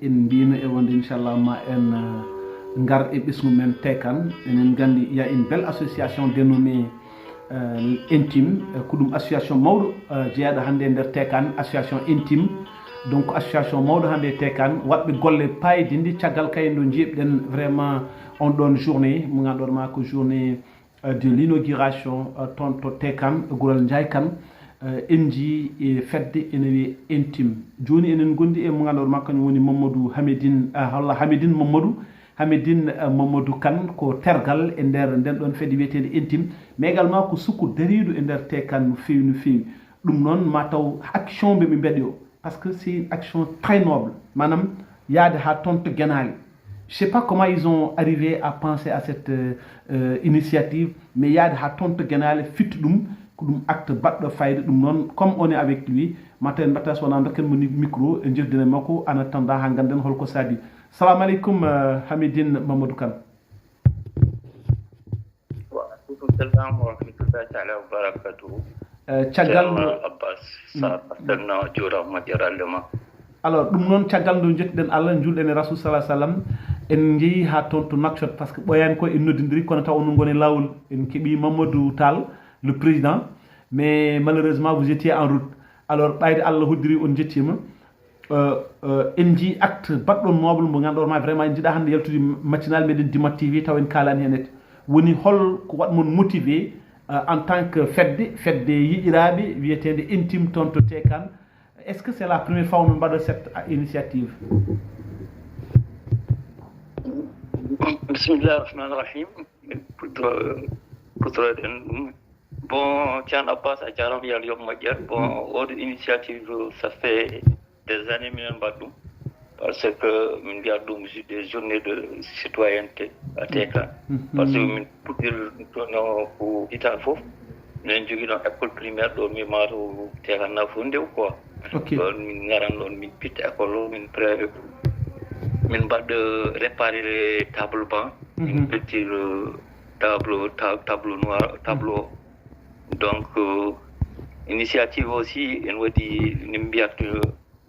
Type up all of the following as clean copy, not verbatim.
en mbino e wonde inchallah ma en ngar e ɓesgu men tekan enen gandi il y a une belle association dénommée intime ko ɗum association mawɗo jeeyaɗo hannde e nder tekan association intime donc association mawɗo hannde e tekan waɗɓe golle payidinde caggal kayno jiiɓɗen vraiment on ɗon journée mo ganduɗa ma ko journée de l'inauguration toon to tekan gural Ndiaye Kane en jii e fedde ene wiye intime joni enen gondi e mo ganduɗa ma kañum woni Mamadou Hamidine holla Hamidine Mamadou Kane ko tergal e nder nden ɗon fedde wiyetede intime mais également ko sukku dariɗo e nder tekan no fewi no fewi ɗum noon ma taw action ɓe ɓe mbaɗi o par ce que c'est une action très noble manam yaade ha toon to Guénali je sais pas comment ils ont arrivé à penser à cette initiative mais yaade ha toon to Guénali fitta ɗum ko ɗum acte baɗɗo fayda ɗum noon comme on est avec lui mataw en mbatta so wona dokken mo micro e jirdine makko en attendant ha ganden holko sadi. Salamu aleykum Hamidine Mamadou Kane. Wa aleykum salam wa rahmatullahi taala wa barakatuhu. Caggal Abbas sa pastorno jurama jaralle ma. Alors ɗum noon caggal nde jettiɗen Allah julɗen e Rasul sallallahu alayhi wa sallam en jeeyi ha toon to Nouakchott par ce que ɓoyani ko en noddidiri kono taw onon goni lawol en keeɓi Mamadou Tall le président mais malheureusement vous étiez en route alors ɓayde Allah hoddiri on jettima en jii acte baɗɗon noble mo ganduɗa ma vraiment en jiiɗa hannde yaltude matinal meɗen Dimat TV taw en kalani hen woni hol ko waɗmon motivé en tant que fedde yiɗiraɓe wiyetede intime toon to tekan est ce que c'est la première fois onon mbaɗa cette initiative? Bismillah ar-Rahman ar-Rahim. Putroɗen ɗum bon Thian Abbas a jarama yal yoɓ moƴƴere bon oɗo initiative ça fait des années minen mbaɗ ɗum par ce que min mbiyat ɗum des journées de citoyenneté à Tekan par ce que min puɗɗir ɗono ko hitan foof minen jogui ɗon école primaire ɗo mi mato Tekan nafo ndew quoi ɗon min garan ɗon min pitta école o min pré min mbaɗ réparer table banc min pettir tableau noir tableau donc initiative aussi en waɗi ni mbiyat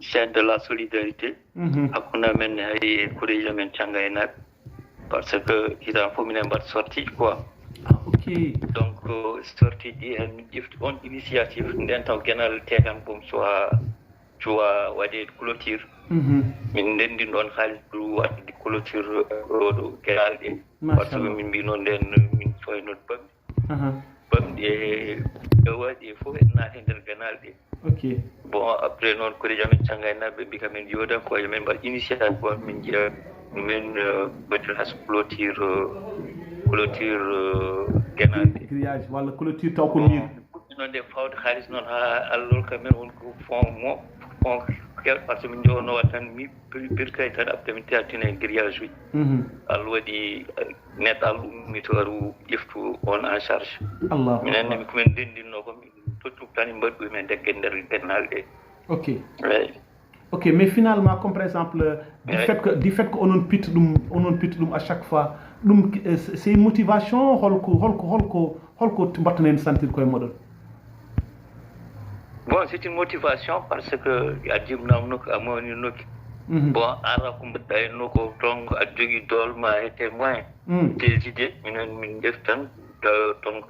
chaîne de la solidarité hakkude men hay kureji men canga e naɓe par ce que hitan fof minen mbaɗ sortie quoi donc sortie ɗi hen min ƴefti on initiative nden taw Guénal Tekan boom cuwa waɗe clôture min ndendin ɗon haalis pour waɗde clôture oɗo Guénal ɗe par ce que min mbi noon nden min soynot bamɗi e waɗi e fof en naati nder Guénal ɗe bon après noon kureji amen canga e naɓe mbi kamen yodan ko min mbaɗ initiative ko min jeeya min waɗir has clôture Guénal ɗe grillage walla clôture taw ko mir noon nde fawde haalis noon ha allol kamen won ko fond par ce que min jowono wat tan mi birkay tan après min teatine grillage uji Allah waɗi neɗɗo Allah ummi to aru ƴeftu on en charge minen komin ndendinno ko min tottu tan mbaɗɗu men degge nder Guénal ɗe ok mais finalement comme par exemple du fait que onon pitta ɗum à chaque fois ɗum c'est une motivation holko mbatten hen sentir koye moɗon? Bon, c'est une motivation parce que a jibnam nokku a mawni nokki bon ara ko mbaɗɗa e nokku donc a jogui dolma et tes moyens tes idées minen min def tan donc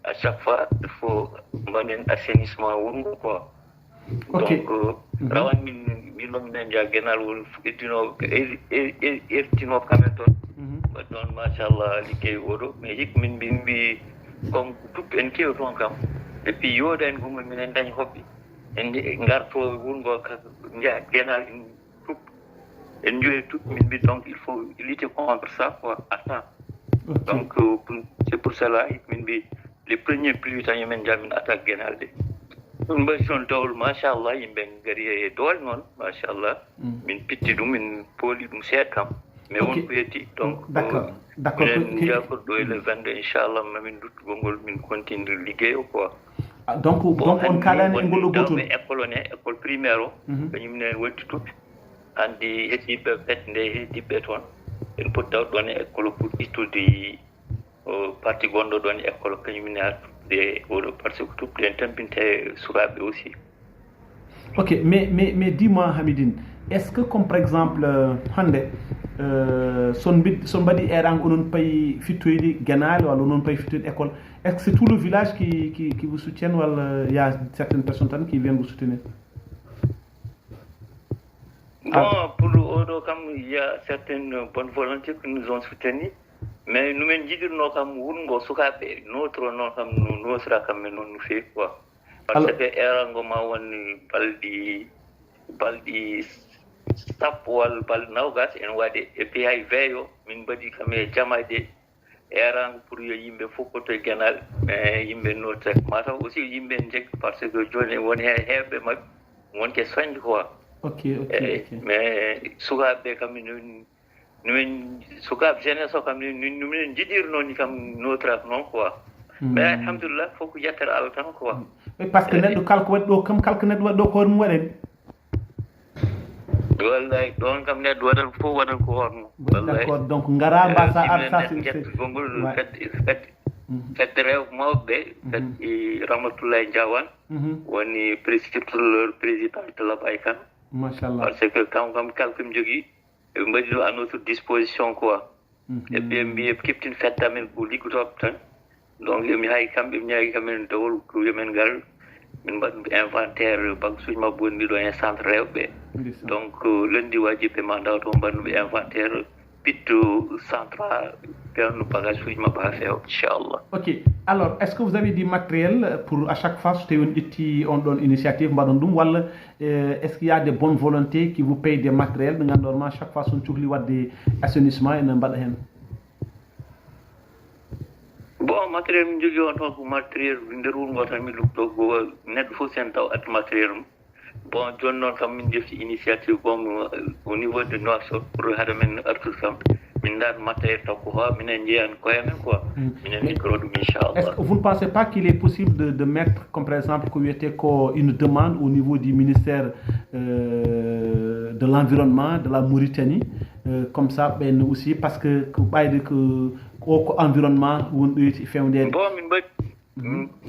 à chaque fois il faut mbaɗen assainissement wongo quoi donc rawan min noon minen jaa Guénal woni ertinoɓe kamen toon mbaɗ noon machallah liggey oɗo mais hikka min mbi comme tuppe en kewi toon kam et puis yooda en gumma minen dañi hoɓɓe en garto wurngo jaa Guénal en tupp en joyi tupp min mbi donc il faut lutter contre ça quoi à ça donc c'est pour cela min mbi les premiers pluies tan yomin jaa min attaque Guénal ɗe ɗum mbaɗi toon dowol machallah yimɓe gari e doole noon machallah min pitti ɗum min pooli ɗum seeɗa kam mais wonko heddi donc minen jagoto ɗo e le 22 inchallah mamin duttugol ngol min continue liggey o quoi donc on kalani e ngol gotol école one école primaire o kañumne waddi tuɓe handi heddiɓe fedde nde heddiɓe toon en poti daw ɗon e école pour ittude parti gonɗo ɗon e école kañumne hattude oɗo par ce que tuɓɗe en tampinte sukaɓe aussi ok mais dis-moi Hamidine est-ce que comme par exemple hande son badi erang onon pay fittoyde ganal wala onon pay fittoyde école, est-ce que c'est tout le village qui vous soutient wala il y a certaines personnes qui viennent vous soutenir? Bon, pour Odo, comme il y a certaines bonnes volontés qui nous ont soutenus, mais nous même dire nous comme Wungo Sukabe, notre nom comme nous sera comme nous fait quoi. Parce que Erango Mawan baldi stap wal bal naugas en wade et puis hay veyo min badi comme jamade Erang pour yimbe fokoto ganal mais yimbe notre mata aussi yimbe njek parce que joni woni hebe mab wonke soñ quoi. Ok. Mais sukaɓe kam numen sukaɓe jeunesse o kam numen jiɗirno kam notre noon quoi. Mais alhamdulillah fof ko yettere Allah tan quoi. Parce que neɗɗo kalko waɗi ɗo kam kalko neɗɗo waɗi ɗo ko hoɗum waɗani. Wallahi ɗon kam neɗɗo waɗat fof waɗat ko hoɗum. D'accord, donc ngara mbasa arsa gongol fedde rew mawɓe fedde Ramatoulaye Diawane woni président de Labay Kane. Machallah. Parce que quand kalko mi jogui ɓe mbaɗi ɗo à notre disposition quoi. Et puis mbi keptin fedde amen ko liggotoɓe tan. Donc mi hay kamɓe mi ñaagi kamen dowol ko yomen ngal min mbaɗ inventaire bagage mabɓe woni ɗo e centre rewɓe. Donc lundi wajiɓe ma ndaw to mbannuɓe inventaire pitto centre perno bagage mabɓe ha feewa inchallah. Ok, alors est-ce que vous avez du matériel pour à chaque fois so tawi on ƴetti on ɗon initiative mbaɗon ɗum walla est-ce qu'il y a des bonnes volontés qui vous payent des matériels ɓe ngannduɗon ma chaque fois son cuhli wadde assainissement ene mbaɗa hen? Bon, matériel mi jogui on toon ko matériel nder wuro tan mi lugto ko neɗɗo fof sen taw addi matériel mum. Bon, joni noon kam min defti initiative bon au niveau de Nouakchott pour hade men artude kam min dar matériel taw ko ha minen jeeyan koye men quoi. Minen liggoro ɗum inchallah. Est-ce que vous ne pensez pas qu'il est possible de mettre comme par exemple ko wiyete ko une demande au niveau du ministère de l'environnement de la Mauritanie comme ça ben aussi parce que ko ɓayde ko environnement won ɗoyti fewndede. Bon min mbaɗi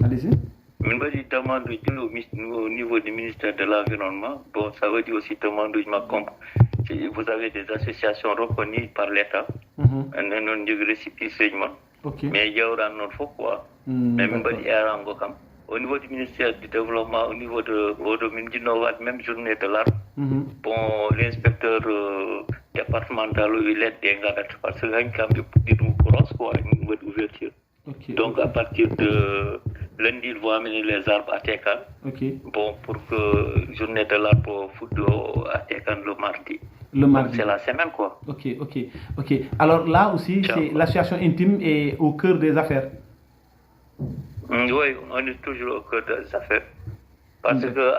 allez-y. Min mbaɗi demande au niveau du ministère de l'environnement. Bon, ça veut dire aussi demande vous avez des associations reconnues par l'État. Et non jogui récépissé mon. Mais jawran non fof quoi. Mais min mbaɗi erango kam. Au niveau du ministère du développement, au niveau de min jinno wat même journée de l'arbre. Bon, l'inspecteur départemental il aide des gars parce que hañ kam ɓe puɗɗi ɗum cross quoi min mbaɗi ouverture. Donc à partir de lundi, il va amener les arbres à Tekan. Bon, pour que journée de l'arbre foudre à Tekan le mardi. Le mardi. C'est la semaine quoi. Ok. Alors là aussi, c'est l'association intime est au cœur des affaires. Oui, on est toujours au cœur des affaires. Parce que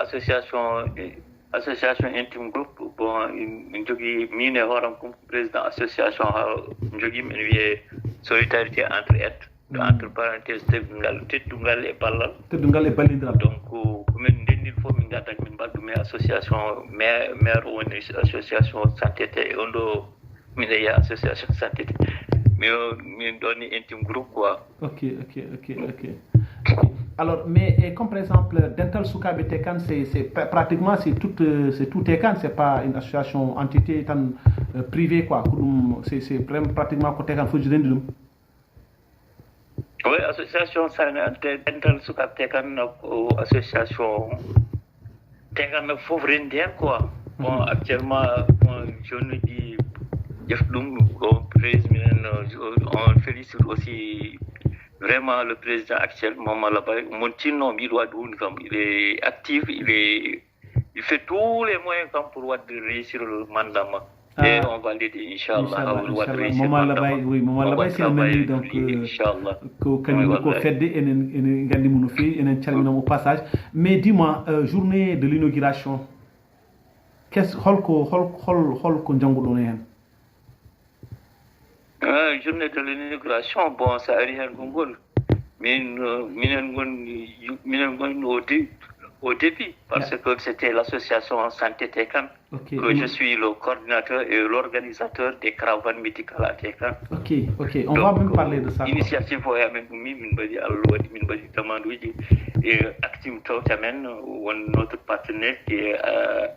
association intime groupe, bon, une jogui mine horam comme président association jogui min wiye solidarité entre aides. Entre parenthèses teddungal e ballal ballidiral donc komin ndendin fof min gaddat min mbaɗɗume association maire woni association santé e on ɗo mine yiya association santé min ɗon intime groupe quoi. Ok. Alors mais comme par exemple Dental Sukaɓe Tekan c'est pratiquement c'est tout Tekan, c'est pas une association entité tan privée quoi ko ɗum c'est pratiquement ko Tekan fof rendi ɗum. Oui, association Dental Sukaɓe Tekan association Tekan fof rendi hen quoi. Bon actuellement joni ɗi ƴef ɗum ko président on félicite aussi vraiment le président actuel Mamadou Labay mon tinno mbiɗo waɗi hunde kam il est actif il fait tous les moyens comme pour wadde réussir le mandat ma. Et on va l'aider inchallah Mamadou Labay c'est un ami donc inchallah ko kañum ko fedde enen gandi mo no fewi enen calminamo au passage. Mais dis-moi journée de l'inauguration holko jannguɗon hen? Journée de l'inauguration bon ça ari hen ko ngol minen gonni au début, parce que c'était l'association Santé Tekan, que je suis le coordinateur et l'organisateur des caravanes médicales à Tekan. Ok, on va même parler de ça. Initiative pour min badi Allah wadi min badi tamanduji et Actim Tautamen, notre partenaire qui est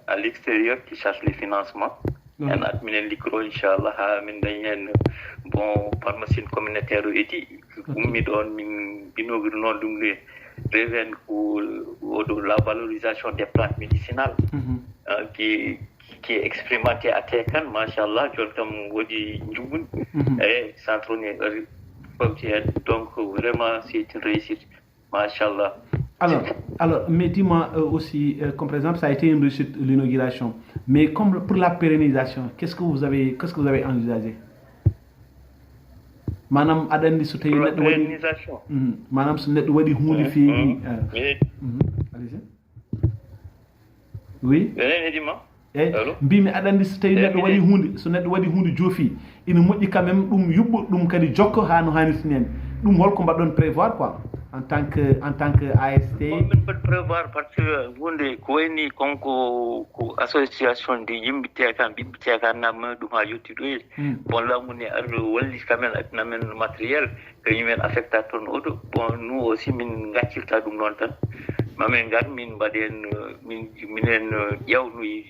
à l'extérieur qui cherche les financements. En adminen likro inchallah ha min dañen bon pharmacie communautaire eti ummi don min binogir non dum le reven ko de la valorisation des plantes médicinales qui est expérimenté à Tekan, machallah, jontam wodi njubun et centre donc vraiment c'est une réussite, machallah. Alors, mais dis-moi aussi, comme par exemple, ça a été une réussite l'inauguration, mais comme pour la pérennisation, qu'est-ce que vous avez envisagé? Manam adandi so tawi neddo wadi manam so neddo wadi hunde feewi allez-y oui mbimi adandi so tawi neddo wadi hunde so neddo wadi hunde jofi ina moƴƴi quand même dum yubbo dum kadi jokko ha no hanirti nen dum holko badon prévoir quoi en tant que AST on peut prévoir parce que hunde ko woni konko ko association de yimbe tekan bibbe tekan nam dum ha yotti do bon lamuni ar walli quand même ak namen matériel que yimen affecta ton auto bon nous aussi min gaccirta dum non tan mamen gar min baden minen yawnu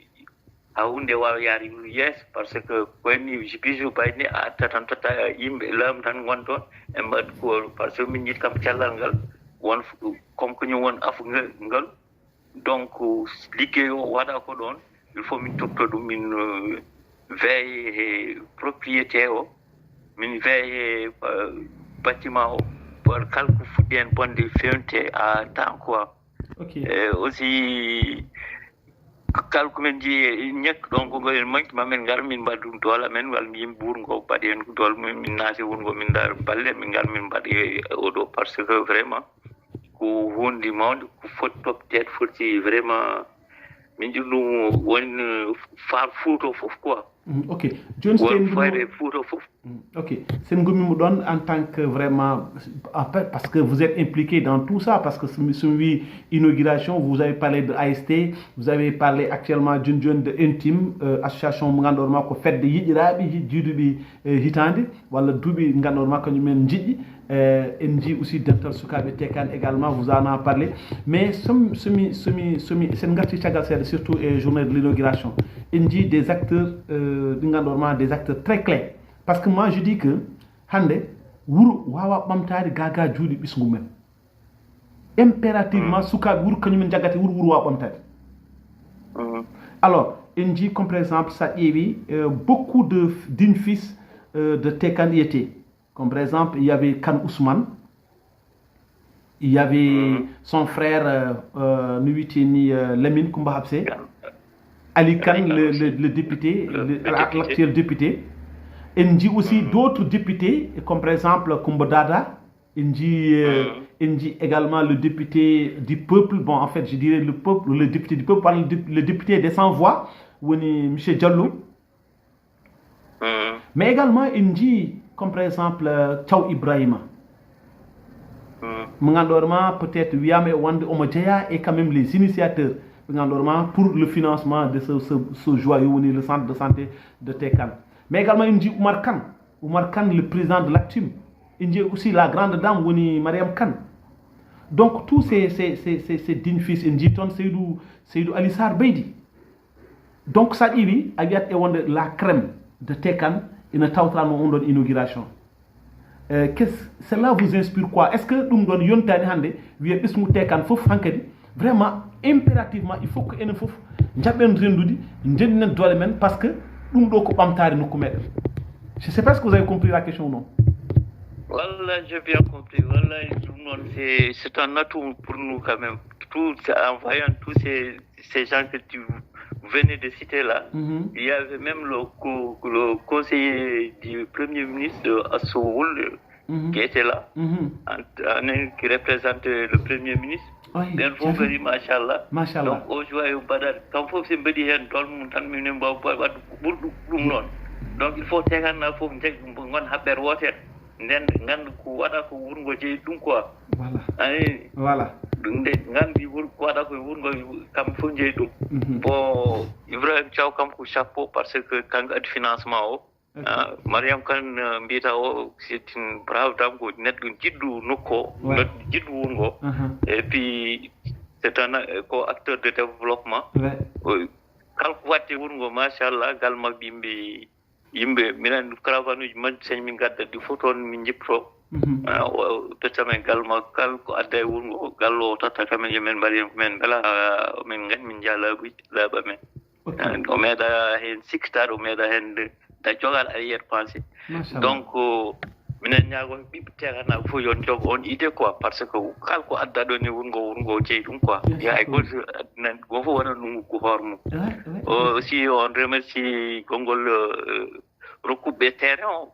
ha hunde wawa yaari yes parce que ko woni bisu bayni a tatan tota yimbe lam tan gonton e mbad ko parce que min yit kam cellal ngal won comme que ñu won afu ngal donc liggéeyo wada ko don il faut min topto dum min veille propriété o min veille bâtiment o pour kalku fudden bonde fente à temps quoi aussi kalku men ji ñek donc ngol manki mamen gar min badum dola men wal mi bur ngo baden dol min nasi won go min dar balle min gar min badi odo parce que vraiment ko wondi monde ko fotop tête foti vraiment min julu won far photo fof quoi ok John ok c'est ngomi mu don en tant que vraiment parce que vous êtes impliqué dans tout ça parce que celui inauguration vous avez parlé de AST vous avez parlé actuellement d'une jeune de intime association ngandorma ko fedde yijirabi jidubi hitande wala dubi ngandorma ko men jiddi NG aussi dental sukabe tekan également vous en avez parlé mais semi sen ngati tiagal c'est surtout journée de l'inauguration NG des acteurs des acteurs très clés parce que moi je dis que hande wuro wawa bamtaade gaga juudi bisngu men impérativement sukabe wuro kanyum jagati wuro wawa bamtaade alors NG comme par exemple ça yewi beaucoup d'une fils de Tekan y étaient. Comme par exemple, il y avait Kan Ousmane, il y avait son frère Nuitini Lemine Koumba Habse, Ali Kan, le député, l'actuel député. Et il y a aussi d'autres députés, comme par exemple Koumba Dada, il y a également le député du peuple, bon en fait je dirais le peuple, le député du peuple, le député des sans-voix, M. Diallo. Mais également il y a comme par exemple Tchaw Ibrahima. Peut-être Wiame Wande Omojeya et quand même les initiateurs pour le financement de ce joyeux le centre de santé de Tekan. Mais également il dit Oumar Khan, le président de l'Actim. Il dit aussi la grande dame Mariam Khan. Donc tous ces dignes fils, il dit Seydou Alissar Beidi. Donc ça dit la crème de Tekan. Une tawtrano inauguration. Cela vous inspire quoi? Est-ce que nous donne yontani hande wiye bismu tekan fof hankadi vraiment impérativement il faut que enen fof jaben rendudi ndenen dole men parce que dum do ko bamtari nokku med. Je sais pas si vous avez compris la question ou non. Voilà, j'ai bien compris. Voilà, c'est un atout pour nous quand même. En voyant tous ces gens que tu venez de citer là, il y avait même le conseiller du Premier ministre Assoul qui était là, qui représente le Premier ministre. Machallah. Donc, aujourd'hui, quand faut se dire donc il faut que voilà. nde ngandi ko waɗa koye wurgo kam fof jeeyi ɗum bon Ibrahima Thiaw kam ko chapeau par ce que kanko addi financement o Mariam Kane mbiyata o c'est une brave dame ko neɗɗo jiɗɗo nokku o jiɗɗo wurgo et puis c'est un ko acteur de développement kala ko watte wurgo machallah gal mabɓe yimɓe minen caravane uji majji sen min gaddadi fof toon min jippoto tottamen gal makko kala ko adda e wurgo gallo o totta kamen yomin mbaɗi men beela min gandi min jaa laaɓa men o meeɗa hen sikkitade o meeɗa hen da jogal arrière pensée donc minen ñaago ɓiɓɓe tekanaɓe fof yon jogo on idée quoi par ce que kala ko adda ɗon e wurgo jeeyi ɗum quoi hay goto addinan go fof waɗa ɗum ko hoore mum aussi on remercie gongol rokkuɓe terrain o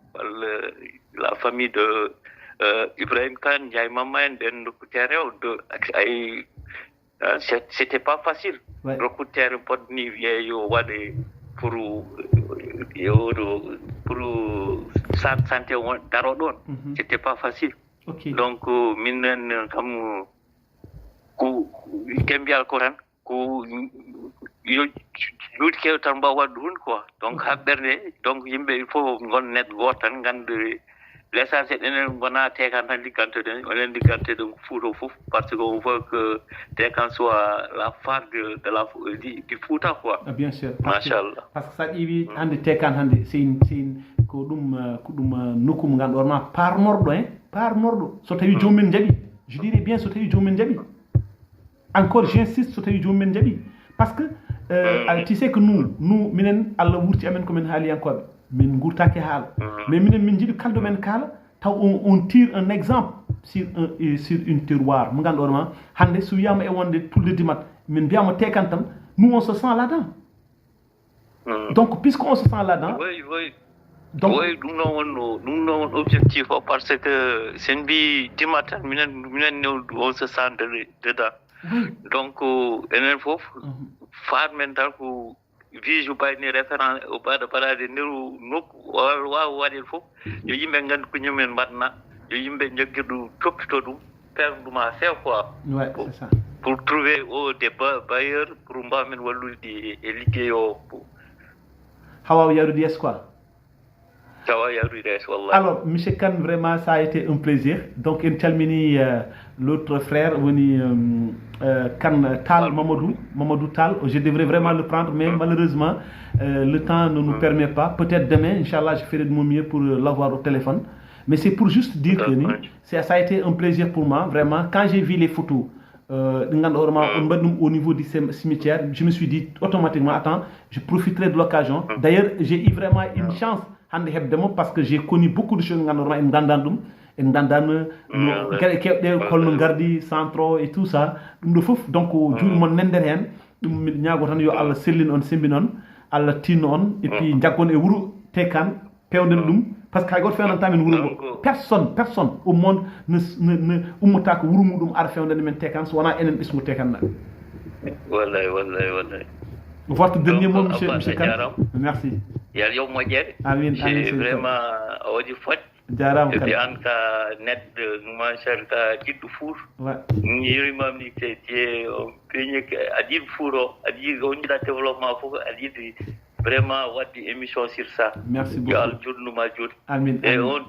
la famille de Ibrahim Kane Ndiaye Mamma en ɓen rokku terrain o ay c'était pas facile rokku terrain poɗni wiye yo waɗe pour santé daro ɗon c'était pas facile donc minen kam ko kembiyal ko tan ko luuti kew tan mbawa wadde hunde quoi donc haɓɓerde donc yimɓe il faut gon neɗɗo goto tan ganda l'essentiel enen gona tekan tan liggantoɗen onen liggantoɗen Fouta fof par ce que on veut que Tekan soit la phare du Fouta quoi bien sûr machallah par ce que sa ƴeewi hande Tekan hande c'est ko ɗum nokku mo ganduɗa ma parnorɗo parnorɗo so tawi jomumen jaaɓi je dirais bien so tawi jomumen jaaɓi encore j'insiste so tawi jomumen jaaɓi parce que tu sais que nous minen Allah wurti amen komin haaliyankoɓe min gurtake haala mais minen min jiiɗi kaldo men kaala taw on tire un exemple sur une terroir mo ganduɗa ma hande so wiyama e wonde tulde dimat min mbiyama Tekan tan nous on se sent là-dedans donc puisqu'on se sent là-dedans donc oui ɗum ɗum noon won objectif o par ce que sen mbi dimat tan minen on se sent dedans donc enen fof faat men tan ko vise bayni référence o baɗade nder nokku wawa waɗen fof yo yimɓe gandi ko ñumen mbaɗna yo yimɓe jagguirɗum toppito ɗum perde ɗum ha few quoi pour trouver des bailleurs pour mbamen wallude e liggey o hawaw yarude yes quoi Wallah. Alors, M. Kane, vraiment, ça a été un plaisir. Donc, il termine l'autre frère, Kane Tal Mamadou Tal. Je devrais vraiment le prendre, mais malheureusement, le temps ne nous permet pas. Peut-être demain, Inch'Allah, je ferai de mon mieux pour l'avoir au téléphone. Mais c'est pour juste dire que ça a été un plaisir pour moi, vraiment. Quand j'ai vu les photos, au niveau du cimetière, je me suis dit automatiquement, attends, je profiterai de l'occasion. D'ailleurs, j'ai eu vraiment une chance parce que j'ai connu beaucoup de choses en Gandandum, en Gandane, en Gardi, Centro et tout ça. Donc, je mon nenderhen, yo Allah sellin on sembinon, Allah tin on, et puis Ndiakon et Wuru Tekan, Peodendum, parce que quand fait un temps personne au monde ne umutak Wuru Mudum Arfeon de Tekan, soit un ennemi ismu Tekan. Wallahi. Votre dernier mot, monsieur Kane. Merci. yal yow moƴƴere c'est vraiment a waɗi fot jarama et puis an ka neɗɗo machallah ka jiɗɗo fuur yerimam ni te peñi aɗa yiɗi fuur o aɗa yiɗi on jiɗa développement fof aɗa yiɗi vraiment wadde émission sur ça merci beaucoup yo Allah jurnuma juuɗe amin et on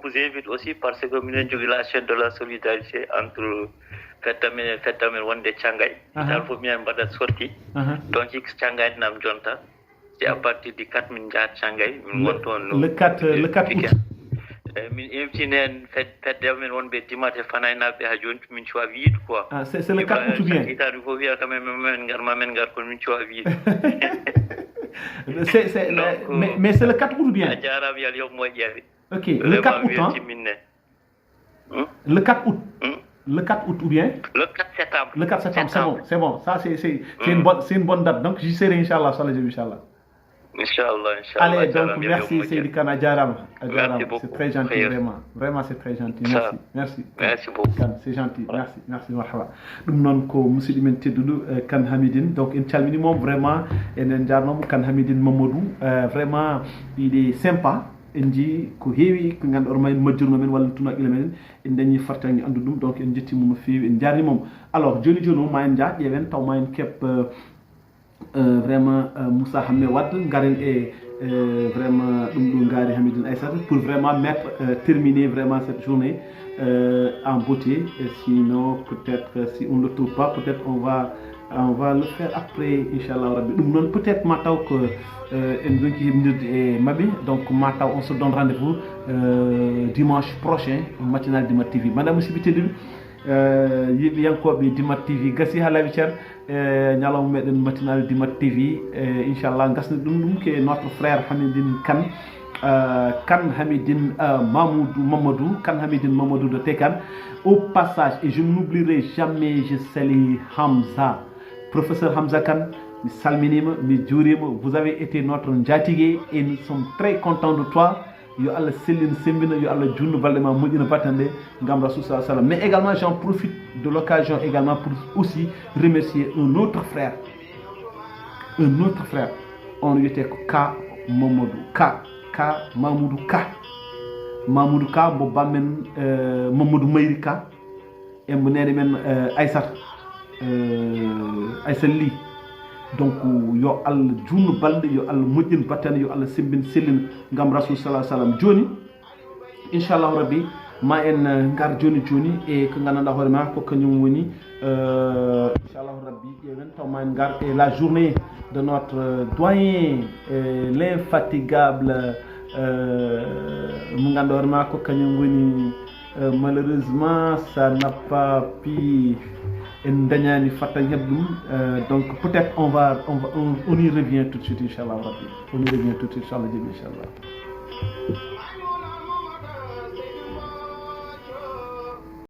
vous invite aussi parce que minen jogui la chaîne de la solidarité entre fedda men wonde Thiangay dal fof minen mbaɗat sorti donc Thiangay nam jonta c'est à partir du 4 min jahat Thiangay min won toon le 4 août min invitine en fedde men wonɓe dimate fanaynaɓe ha joni min cuwa wiide quoi c'est le 4 août bien itade fof wiya quand même men gar kono min cuwa wiide mais c'est le 4 août bien a jarama yal yob moƴƴere ok le 4 août le 4 août le 4 août ou bien le 4 septembre le 4 septembre c'est bon ça c'est une bonne date donc j'y serai inchallah Inch'Allah. Allez, donc merci Seydi Kane Djaram. C'est très gentil, vraiment c'est très gentil. Merci beaucoup. Kane, c'est gentil. Merci marhaba. Dum non ko musidɗo men tedduɗo Kane Hamidine, donc en calmini mom vraiment enen jarnomo Kane Hamidine Mamadou, vraiment il est sympa. en jii ko heewi ko ganduɗa ma en majjurno men walla tunaɓile men en dañi fartague andu ɗum donc en jettimo no feewi en jarni moom alors joni joni o ma en jaa ƴeewen taw ma en keeb vraiment Moussa Hamme Wade garen e vraiment ɗum ɗo gaari Hamidine Aissata pour vraiment mettre terminer vraiment cette journée en beauté. Et sinon peut-être si on ne le trouve pas, peut-être on va le faire après inchallah rabbi. Donc peut-être mataw que en donki hebnirde e mabɓe donc mataw on se donne rendez-vous dimanche prochain matinal Dimat TV. Madame musidɓe tedduɓe yiɓe yankoɓe Dimat TV gasi ha laaɓi ceer ñalawma meɗen matinal Dimat TV inchallah gasni ɗum ke notre frère Hamidine Kane Kane Hamidine Mamadou Kane Hamidine Mamadou de Tekan. Au passage, et je n'oublierai jamais, je salue Hamza, professeur Hamza Kane, mi salminima, mi juurima, vous avez été notre njatigué et nous sommes très contents de toi. Yo Allah sellin sembina, yo Allah junnu balde ma moƴƴina batande ngam Rasul sallallahu alayhi wa sallam. Mais également j'en profite de l'occasion également pour aussi remercier un autre frère, on lui était Ka Mamadou Ka Mamoudou Ka mo bammen Mamadou Mayri Ka e mo nene men Aissata Ly. Donc yo Allah junnu balde, yo Allah moƴƴin battane, yo Allah sembin sellin ngam Rasul sallallahu alayhi wa sallam. Joni inchallahu rabbi ma en gar joni e ko gandanɗa hoore ma ko kañum woni inchallahu rabbi ƴeewen taw ma en gar e la journée de notre doyen l'infatigable mo ganduɗa hoore ma ko kañum woni malheureusement ça n'a pas pu en dañani fattañ heɓɗum donc peut-être on y revient tout de suite inchallah rabbi, on y revient tout de suite inchallah.